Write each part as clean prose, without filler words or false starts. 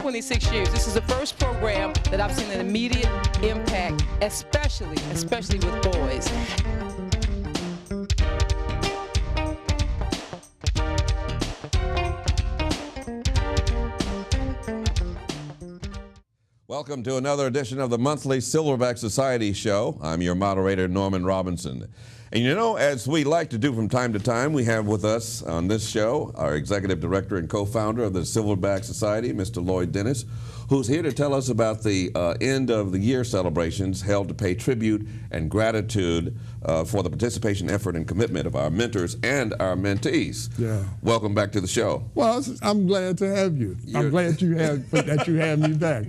26 years, this is the first program that I've seen an immediate impact, especially with boys. Welcome to another edition of the monthly Silverback Society show. I'm your moderator, Norman Robinson. And you know, as we like to do from time to time, we have with us on this show our executive director and co-founder of the Silverback Society, Mr. Lloyd Dennis, who's here to tell us about the end of the year celebrations held to pay tribute and gratitude for the participation, effort, and commitment of our mentors and our mentees. Yeah. Welcome back to the show. Well, I'm glad to have you. I'm glad that you have me back.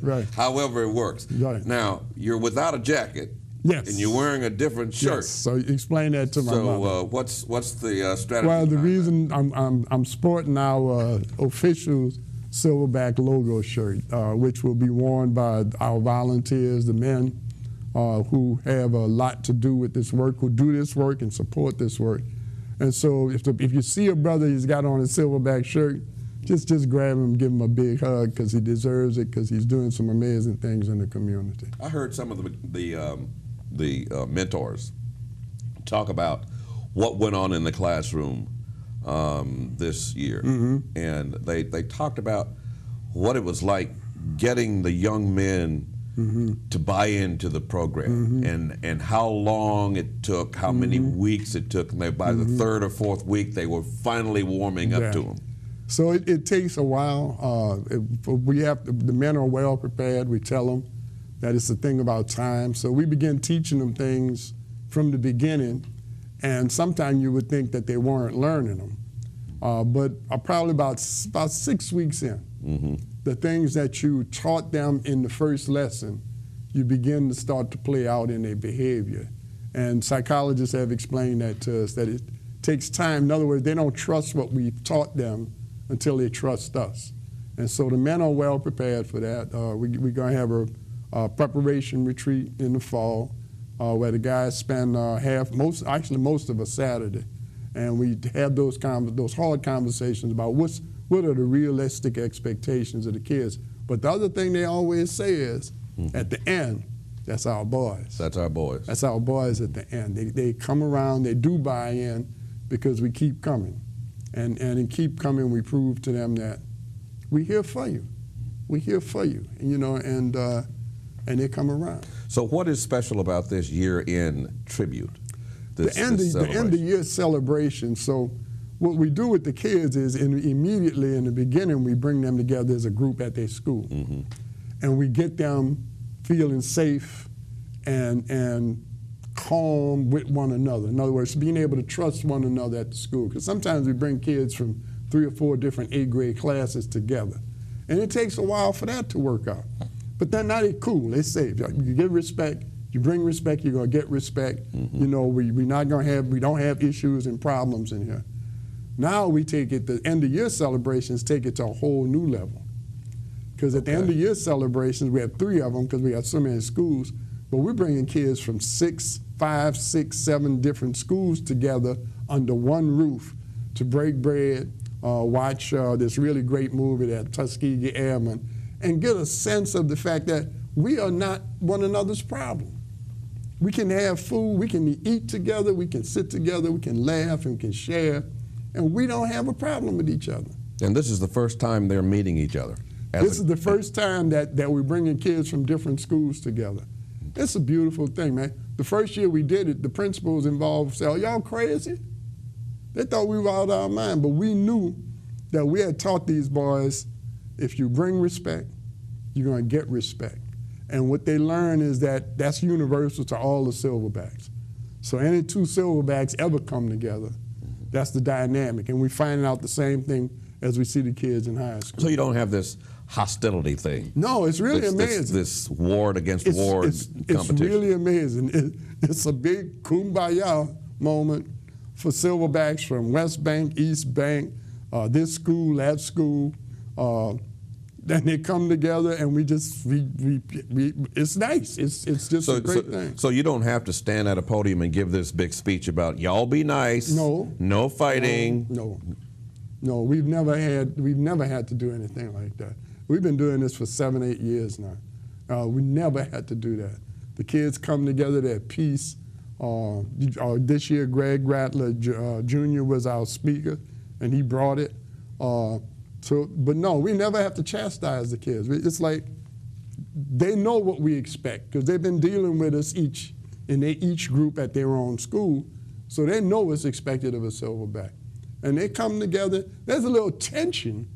Right. However it works. Right. Now, you're without a jacket. Yes. And you're wearing a different shirt. Yes. So explain that to my mother. So what's the strategy? Well, the reason I'm sporting our official Silverback logo shirt, which will be worn by our volunteers, the men who have a lot to do with this work, who do this work and support this work. And so if you see a brother who's got on a Silverback shirt, just grab him, give him a big hug, because he deserves it, because he's doing some amazing things in the community. I heard some of the mentors talk about what went on in the classroom this year. Mm-hmm. And they talked about what it was like getting the young men mm-hmm. to buy into the program, mm-hmm. and how long it took, how mm-hmm. many weeks it took, and by mm-hmm. the third or fourth week they were finally warming up to them. So it takes a while. The men are well prepared. We tell them that it's a thing about time. So we begin teaching them things from the beginning, and sometimes you would think that they weren't learning them. But probably about 6 weeks in, mm-hmm. the things that you taught them in the first lesson, you begin to start to play out in their behavior. And psychologists have explained that to us, that it takes time. In other words, they don't trust what we've taught them until they trust us. And so the men are well prepared for that. We're going to have a preparation retreat in the fall where the guys spend most of a Saturday. And we have those hard conversations about what are the realistic expectations of the kids. But the other thing they always say is, mm-hmm. at the end, that's our boys. That's our boys. That's our boys at the end. They come around, they do buy in because we keep coming. And in keep coming, we prove to them that we're here for you. We're here for you, and they come around. So what is special about this year-end tribute? The end of year celebration. So what we do with the kids is immediately in the beginning, we bring them together as a group at their school. Mm-hmm. And we get them feeling safe and calm with one another. In other words, being able to trust one another at the school. Because sometimes we bring kids from 3 or 4 different 8th grade classes together. And it takes a while for that to work out. But then now they're cool, they're safe. You get respect, you bring respect, you're gonna get respect. Mm-hmm. We don't have issues and problems in here. Now we take it, the end of year celebrations take it to a whole new level. Because at the end of year celebrations, we have 3 of them because we have so many schools, but we're bringing kids from 5, 6, 7 different schools together under one roof to break bread, watch this really great movie, that Tuskegee Airmen, and get a sense of the fact that we are not one another's problem. We can have food, we can eat together, we can sit together, we can laugh and we can share, and we don't have a problem with each other. And this is the first time they're meeting each other. This is the first time that we're bringing kids from different schools together. It's a beautiful thing, man. The first year we did it, the principals involved said, "Are y'all crazy?" They thought we were out of our mind, but we knew that we had taught these boys, if you bring respect, you're going to get respect. And what they learn is that that's universal to all the Silverbacks. So any 2 Silverbacks ever come together, that's the dynamic. And we're finding out the same thing as we see the kids in high school. So you don't have this hostility thing. No, it's really amazing. This ward against ward competition. It's really amazing. It's a big kumbaya moment for Silverbacks from West Bank, East Bank, this school, that school. Then they come together and it's nice. It's just a great thing. So you don't have to stand at a podium and give this big speech about y'all be nice. No fighting. No, we've never had to do anything like that. We've been doing this for 7, 8 years now. We never had to do that. The kids come together, they're at peace. This year, Greg Rattler Jr. was our speaker, and he brought it. But no, we never have to chastise the kids. It's like they know what we expect because they've been dealing with us each group at their own school, so they know what's expected of a Silverback. And they come together. There's a little tension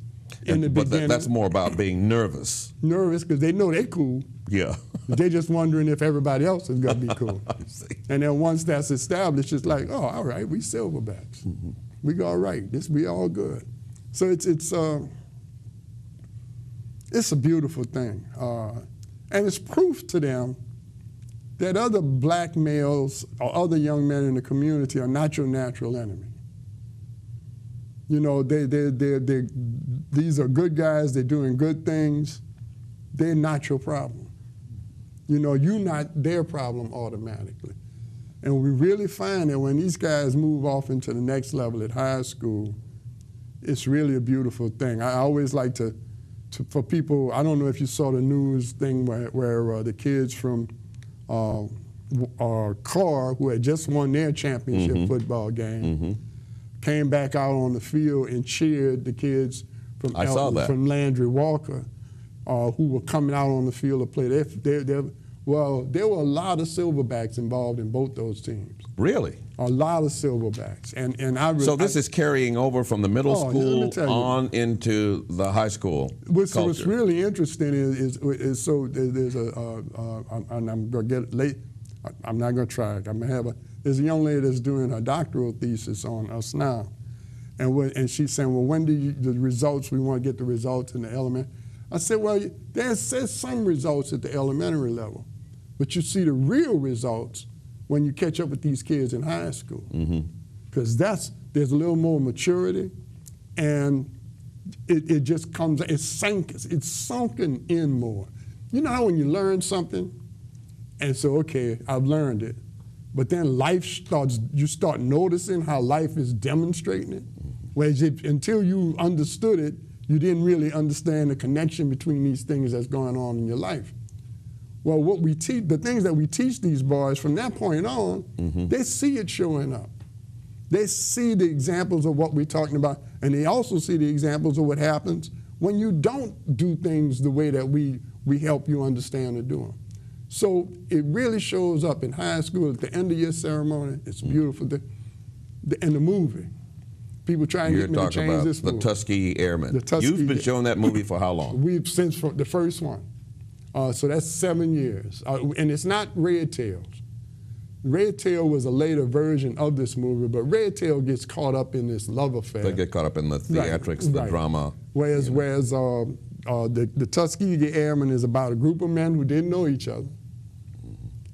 in the beginning. But that's more about being nervous. Nervous because they know they're cool. Yeah. They're just wondering if everybody else is going to be cool. And then once that's established, it's like, oh, all right, we Silverbacks. Mm-hmm. We all right. We all good. So it's a beautiful thing. And it's proof to them that other black males or other young men in the community are not your natural enemy. You know, these are good guys, they're doing good things. They're not your problem. You know, you're not their problem automatically. And we really find that when these guys move off into the next level at high school, it's really a beautiful thing. I always like to for people, I don't know if you saw the news thing where the kids from Carr, who had just won their championship football game, came back out on the field and cheered the kids from Landry Walker, who were coming out on the field to play. Well, there were a lot of Silverbacks involved in both those teams. Really? A lot of Silverbacks. So this is carrying over from the middle school on into the high school culture. So what's really interesting is so there's and I'm going to get late. I'm not going to try it. There's a young lady that's doing her doctoral thesis on us now. And she's saying, well, when do the results, we want to get the results in the elementary. I said, well, there's some results at the elementary level, but you see the real results when you catch up with these kids in high school. Because there's a little more maturity, and it just comes, it's sunken in more. You know how when you learn something, and so, okay, I've learned it, but then you start noticing how life is demonstrating it, whereas until you understood it, you didn't really understand the connection between these things that's going on in your life. Well, what we teach, the things that we teach these boys from that point on, they see it showing up. They see the examples of what we're talking about, and they also see the examples of what happens when you don't do things the way that we help you understand to do them. So it really shows up in high school at the end of Year Ceremony. It's beautiful. And the movie. People try and get me to change this movie. The Tuskegee Airmen. You've been showing that movie for how long? Since the first one. So that's 7 years. And it's not Red Tails. Red Tail was a later version of this movie, but Red Tail gets caught up in this love affair. They get caught up in the theatrics, the drama. Whereas the Tuskegee Airmen is about a group of men who didn't know each other,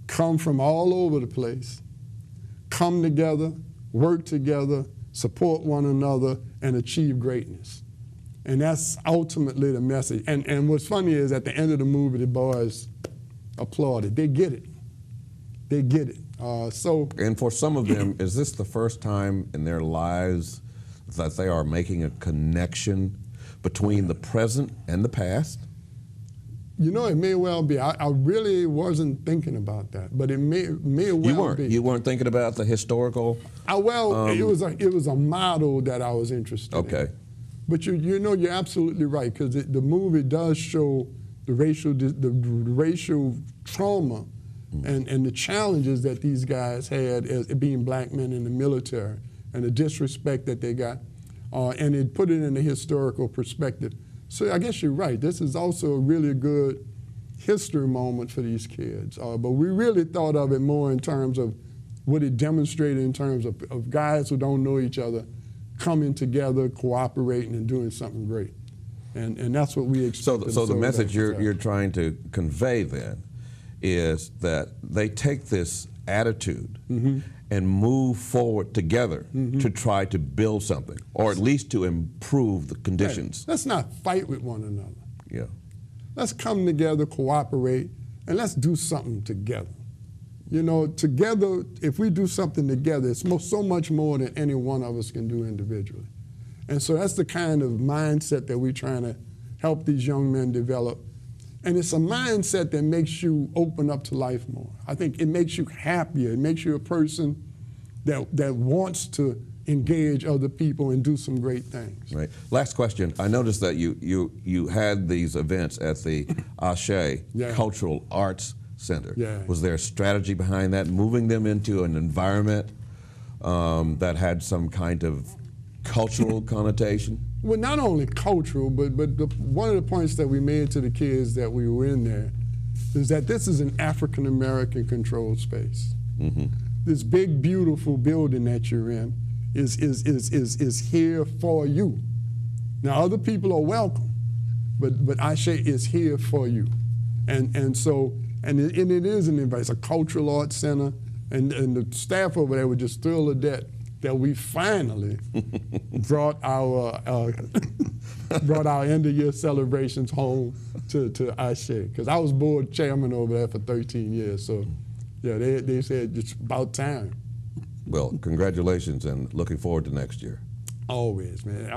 come from all over the place, come together, work together, support one another, and achieve greatness. And that's ultimately the message. And what's funny is at the end of the movie, the boys applauded. They get it. They get it. And for some of them, is this the first time in their lives that they are making a connection between the present and the past? You know, it may well be. I really wasn't thinking about that, but it may well be. You weren't thinking about the historical? It was a model that I was interested in. Okay. But you know, you're absolutely right, because the movie does show the racial trauma and the challenges that these guys had as being black men in the military and the disrespect that they got, and it put it in a historical perspective. So I guess you're right. This is also a really good history moment for these kids. But we really thought of it more in terms of what it demonstrated in terms of guys who don't know each other coming together, cooperating, and doing something great. And that's what we expect. So the message you're trying to convey then is that they take this attitude and move forward together to try to build something, or at least to improve the conditions. Right. Let's not fight with one another. Yeah. Let's come together, cooperate, and let's do something together. You know, together, if we do something together, it's so much more than any one of us can do individually. And so that's the kind of mindset that we're trying to help these young men develop. And it's a mindset that makes you open up to life more. I think it makes you happier. It makes you a person that wants to engage other people and do some great things. Right. Last question. I noticed that you had these events at the Ashe Cultural Arts Center. Yeah. Was there a strategy behind that, moving them into an environment that had some kind of cultural connotation? Well, not only cultural, but one of the points that we made to the kids that we were in there is that this is an African American controlled space. Mm-hmm. This big, beautiful building that you're in is here for you. Now, other people are welcome, but Ashe is here for you, and it is an environment. It's a cultural arts center, and the staff over there were just thrilled to death that we finally brought our end of year celebrations home to Ashe, because I was board chairman over there for 13 years. So, yeah, they said it's about time. Well, congratulations, and looking forward to next year. Always, man.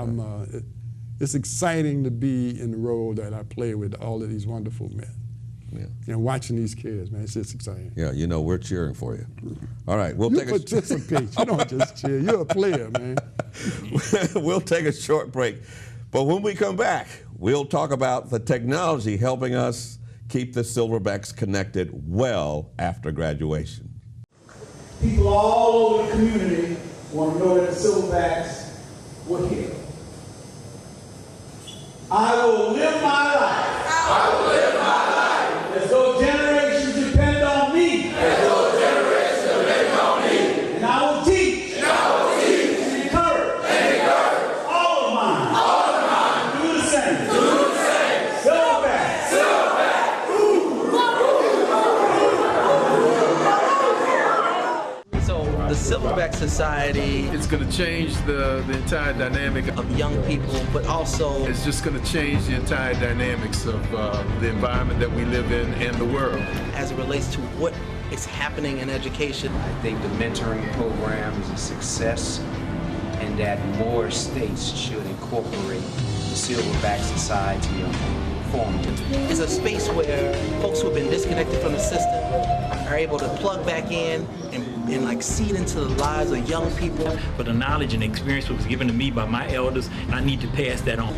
It's exciting to be in the role that I play with all of these wonderful men. Yeah. And watching these kids, man, it's just exciting. Yeah, you know, we're cheering for you. All right, you participate. You don't just cheer. You're a player, man. We'll take a short break. But when we come back, we'll talk about the technology helping us keep the Silverbacks connected well after graduation. People all over the community want to know that the Silverbacks were here. I will live my life. I will live my life. As though generations depend on me. As though generations depend on me. And I will teach. And I will teach. And encourage. And encourage. All of mine. All of mine. Do the same. Do the same. Silverback. Silverback. So the Silverback Society It's going to change the entire dynamic of young people, but also It's just going to change the entire dynamics of the environment that we live in and the world. as it relates to what is happening in education. I think the mentoring program is a success and that more states should incorporate the Silverback Society format. It's a space where folks who have been disconnected from the system are able to plug back in and like seed into the lives of young people. But the knowledge and experience was given to me by my elders, and I need to pass that on.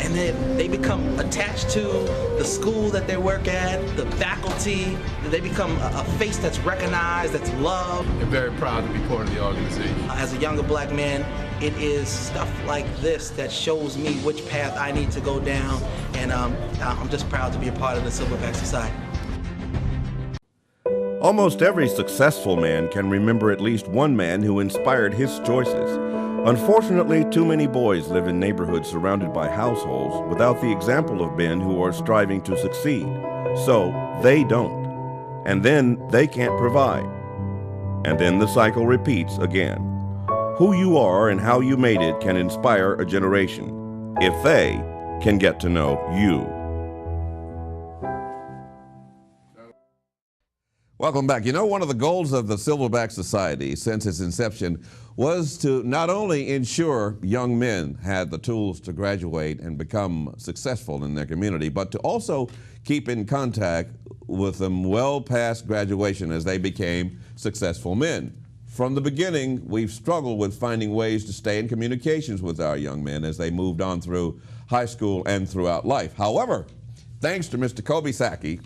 And then they become attached to the school that they work at, the faculty. They become a face that's recognized, that's loved. I'm very proud to be part of the organization. As a younger black man, it is stuff like this that shows me which path I need to go down, and I'm just proud to be a part of the Silverback Society. Almost every successful man can remember at least one man who inspired his choices. Unfortunately, too many boys live in neighborhoods surrounded by households without the example of men who are striving to succeed. So they don't. And then they can't provide. And then the cycle repeats again. Who you are and how you made it can inspire a generation, if they can get to know you. Welcome back. You know, one of the goals of the Silverback Society since its inception was to not only ensure young men had the tools to graduate and become successful in their community, but to also keep in contact with them well past graduation as they became successful men. From the beginning, we've struggled with finding ways to stay in communications with our young men as they moved on through high school and throughout life. However, thanks to Mr. Koby Sackey,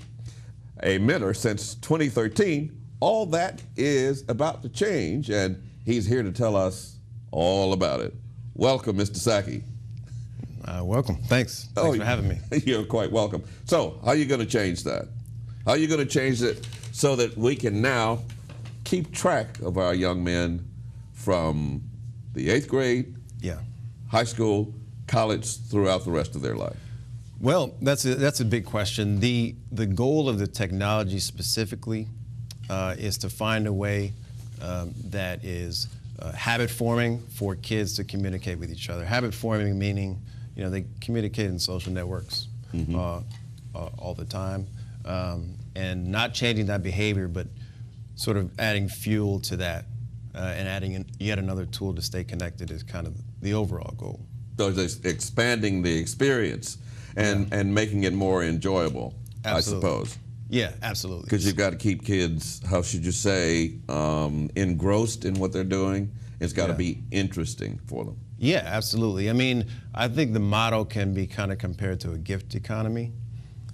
a mentor since 2013, all that is about to change, and he's here to tell us all about it. Welcome, Mr. Sackey. Welcome. Thanks for having me. You're quite welcome. So, how are you going to change that? How are you going to change it so that we can now keep track of our young men from the 8th grade, high school, college, throughout the rest of their life? Well, that's a big question. The goal of the technology specifically is to find a way that is habit forming for kids to communicate with each other. Habit forming meaning, you know, they communicate in social networks all the time, and not changing that behavior, but sort of adding fuel to that and adding yet another tool to stay connected is kind of the overall goal. So it's expanding the experience. and making it more enjoyable, Absolutely. I suppose. Yeah, absolutely. Because you've got to keep kids, how should you say, engrossed in what they're doing. It's got to be interesting for them. Yeah, absolutely. I mean, I think the model can be kind of compared to a gift economy.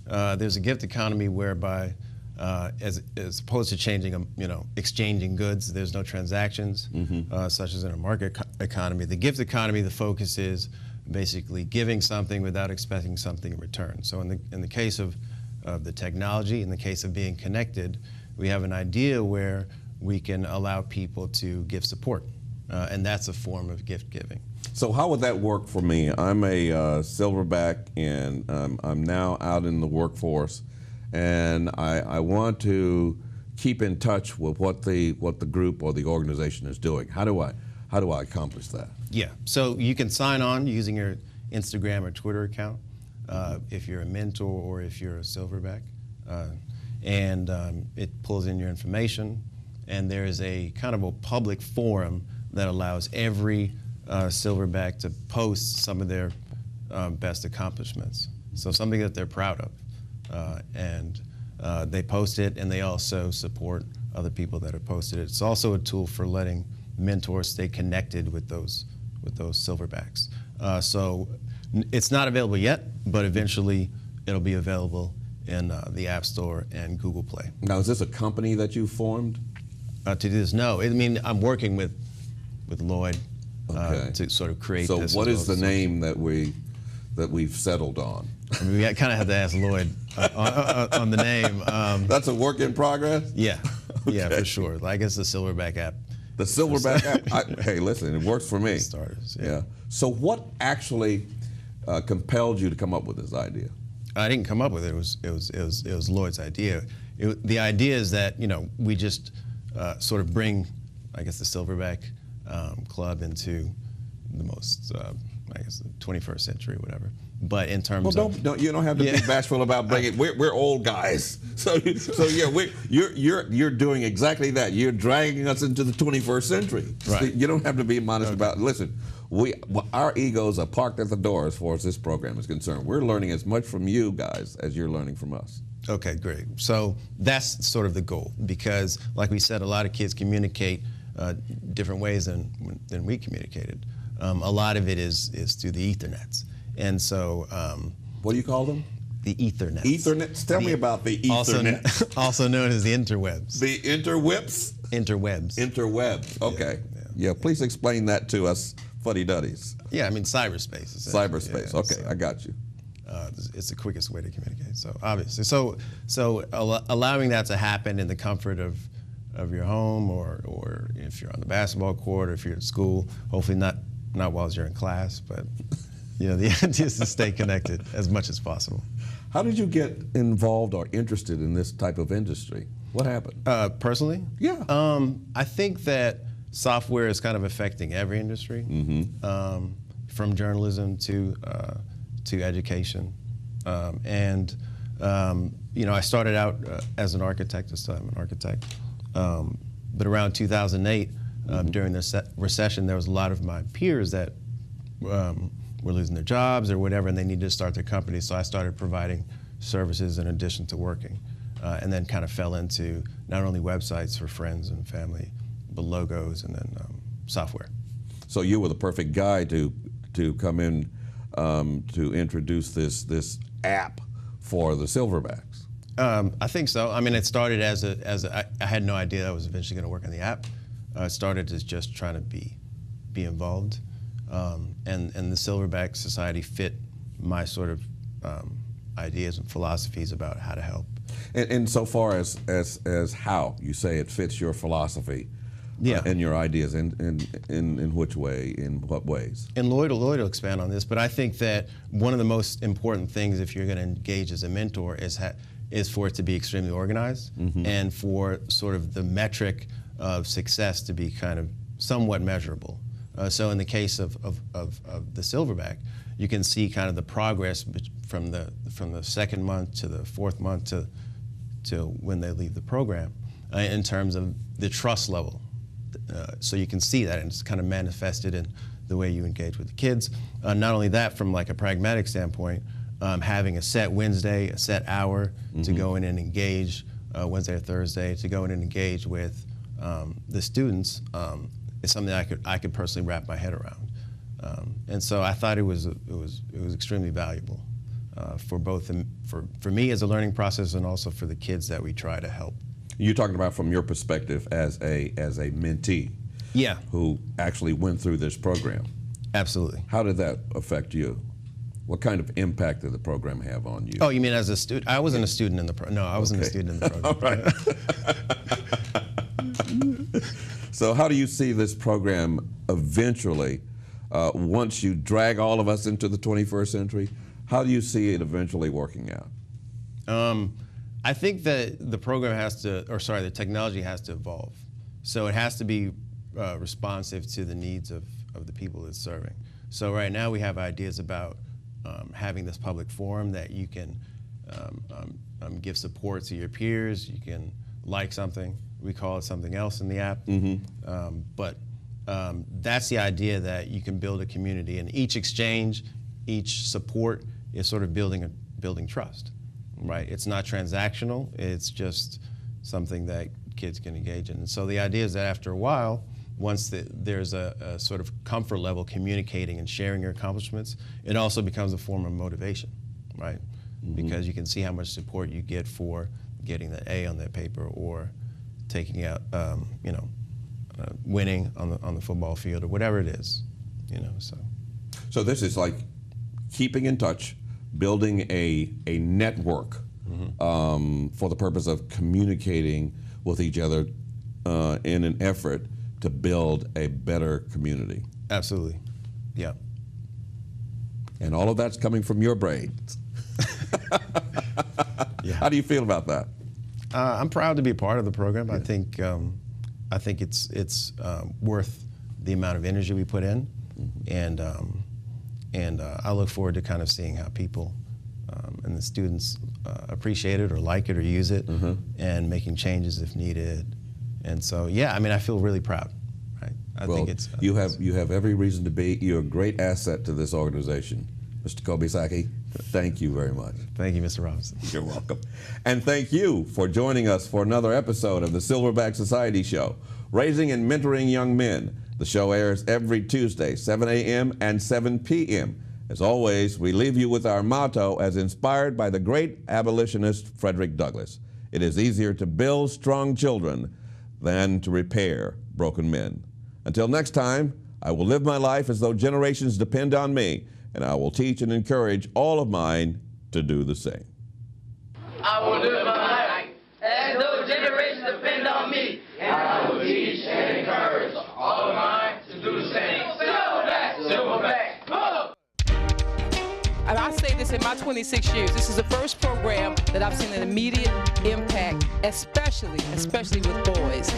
There's a gift economy whereby, as opposed to exchanging goods, there's no transactions, such as in a market economy. The gift economy, the focus is basically giving something without expecting something in return. So in the case of the technology, in the case of being connected, we have an idea where we can allow people to give support, and that's a form of gift giving. So how would that work for me? I'm a Silverback, and I'm now out in the workforce, and I want to keep in touch with what the group or the organization is doing. How do I accomplish that? Yeah, so you can sign on using your Instagram or Twitter account if you're a mentor or if you're a Silverback, and it pulls in your information, and there is a kind of a public forum that allows every Silverback to post some of their best accomplishments. So something that they're proud of. And they post it, and they also support other people that have posted it. It's also a tool for letting mentors stay connected with those Silverbacks. So it's not available yet, but eventually it'll be available in the App Store and Google Play. Now, is this a company that you formed? To do this, no. I mean, I'm working with Lloyd to sort of create this. So what is the name that we've settled on? I mean, we kind of have to ask Lloyd on the name. That's a work in progress? Yeah, Okay. yeah, for sure. I guess the Silverback app. The Silverback app? Hey, listen, it works for me. Starters, yeah. So what actually compelled you to come up with this idea? I didn't come up with it. It was Lloyd's idea. The idea is that we just sort of bring, I guess, the Silverback club into the most, I guess, the 21st century, whatever. But in terms of you don't have to be bashful about bringing. We're old guys, so yeah, you're doing exactly that. You're dragging us into the 21st century. Right. You don't have to be modest about. Listen, our egos are parked at the door as far as this program is concerned. We're learning as much from you guys as you're learning from us. Okay, great. So that's sort of the goal, because, like we said, a lot of kids communicate different ways than we communicated. A lot of it is through the Ethernets. And so, what do you call them? The Ethernets. Ethernets? Tell me about the Ethernet. Also known as the interwebs. The interwebs? Interwebs. Interwebs. Okay. Yeah, please explain that to us fuddy-duddies. Yeah, I mean cyberspace. Cyberspace. Okay, I got you. It's the quickest way to communicate. So obviously, so allowing that to happen in the comfort of your home, or if you're on the basketball court, or if you're at school, hopefully not while you're in class, but. The idea is to stay connected as much as possible. How did you get involved or interested in this type of industry? What happened? Personally? Yeah. I think that software is kind of affecting every industry, from journalism to education. I started out as an architect. I'm an architect. But around 2008, during the recession, there was a lot of my peers that were losing their jobs or whatever, and they needed to start their companies. So I started providing services in addition to working, and then kind of fell into not only websites for friends and family, but logos and then software. So you were the perfect guy to come in to introduce this app for the Silverbacks. I think so. I mean, it started as I had no idea I was eventually going to work on the app. It started as just trying to be involved. And the Silverback Society fit my sort of ideas and philosophies about how to help. And so far as how you say it fits your philosophy, and your ideas, in which way, in what ways? And Lloyd will expand on this, but I think that one of the most important things if you're going to engage as a mentor is for it to be extremely organized, and for sort of the metric of success to be kind of somewhat measurable. So in the case of the Silverback, you can see kind of the progress from the second month to the fourth month to when they leave the program, in terms of the trust level. So you can see that, and it's kind of manifested in the way you engage with the kids. Not only that, from like a pragmatic standpoint, having a set Wednesday, a set hour to go in and engage Wednesday or Thursday, to go in and engage with the students is something I could personally wrap my head around. And so I thought it was extremely valuable for both for me as a learning process and also for the kids that we try to help. You're talking about from your perspective as a mentee, yeah, who actually went through this program. Absolutely. How did that affect you? What kind of impact did the program have on you? Oh, you mean as a student? I wasn't a student in the program. No, I wasn't a student in the program. All right. So how do you see this program eventually, once you drag all of us into the 21st century, how do you see it eventually working out? I think that the program the technology has to evolve. So it has to be responsive to the needs of the people it's serving. So right now we have ideas about having this public forum that you can give support to your peers, you can like something. We call it something else in the app. But that's the idea, that you can build a community, and each exchange, each support is sort of building trust, right? It's not transactional, it's just something that kids can engage in. And so the idea is that after a while, once there's a sort of comfort level communicating and sharing your accomplishments, it also becomes a form of motivation, right? Because you can see how much support you get for getting the A on that paper, or taking out, winning on the football field, or whatever it is, So this is like keeping in touch, building a network for the purpose of communicating with each other in an effort to build a better community. Absolutely, yeah. And all of that's coming from your brains. Yeah. How do you feel about that? I'm proud to be a part of the program. Yeah. I think it's worth the amount of energy we put in, and I look forward to kind of seeing how people and the students appreciate it or like it or use it, and making changes if needed. And so, yeah, I mean, I feel really proud. Right? I think you have every reason to be. You're a great asset to this organization, Mr. Koby Sackey. Thank you very much. Thank you, Mr. Robinson. You're welcome. And thank you for joining us for another episode of the Silverback Society Show, Raising and Mentoring Young Men. The show airs every Tuesday, 7 a.m. and 7 p.m. As always, we leave you with our motto as inspired by the great abolitionist Frederick Douglass. It is easier to build strong children than to repair broken men. Until next time, I will live my life as though generations depend on me, and I will teach and encourage all of mine to do the same. I will live my life as though generations depend on me, and I will teach and encourage all of mine to do the same. Silverback! Silverback! And I say this in my 26 years, this is the first program that I've seen an immediate impact, especially with boys.